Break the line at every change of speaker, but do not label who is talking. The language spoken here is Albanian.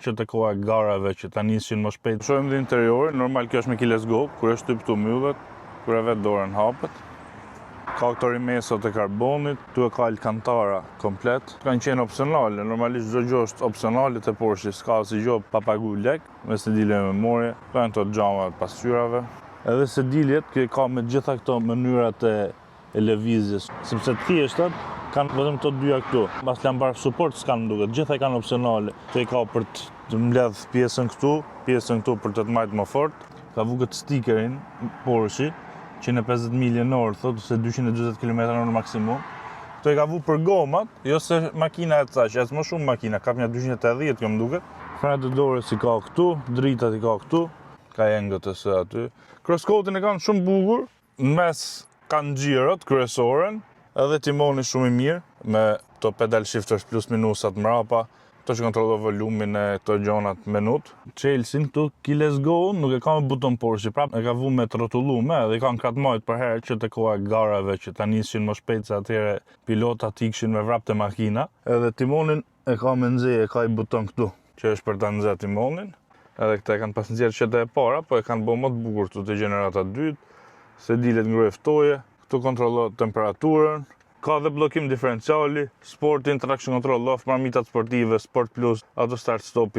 që të koha e garave që ta nisin më shpejt. Shohim dhe interiorin, normal kjo është me keyless go, kur është typ këtu mbyllet, kur e vet dorën hapet. Ka këto rimesat e karbonit, tu e ka Alcantara komplet. Kanë qenë opsionale, normalisht çdo gjë është opsionale te Porsche, s'ka asgjë gjë pa pagu lek, me sedile memorie, kanë këto xhamat pasqyrave. Edhe sediljet që ka me gjitha këto mënyrat e lëvizjes, sepse thjeshtat kanë vetëm këto dyja këtu. Mbas lambar support s'kanë duket, gjitha i kanë opsionale. Të ka për të mbledh pjesën këtu për të marrë më fort. Ka vu këtë stikerin Porsche 150 milje në orë, thot, ose 220 km/h maksimum. Këto i ka vu për gomat, jo se makina e thash, as më shumë makina, ka një 280 kjo më duket. Frenat e dorës i ka këtu, dritat i ka këtu, ka engët e së aty. Crosscoatin e kanë shumë bukur, në mes kanë xhirot kryesorën, edhe timoni shumë i mirë, me to pedal shifters plus minusat mrapa, to që kontrollon volumin e këto gjonat menut. Chelsea këtu keyless go nuk e ka me buton Porsche, prap e ka vu me trotullume, dhe i kanë kratmajt për herë që të koha e garave që ta nishin më shpejt se atyre pilotat ikshin me vrap të makina. Edhe timonin e ka me nxeje, e ka i buton këtu, që është për ta nxjerr timonin. Edhe këta e kanë pas nxjerr qeta e para, po e kanë bërë më të bukur këtu te gjenerata dytë, sedilet ngrohtoje, këtu kontrollon temperaturën. Ka dhe bllokim diferenciali, sportin, traction control, off, marmitat sportive, sport plus, auto start stop.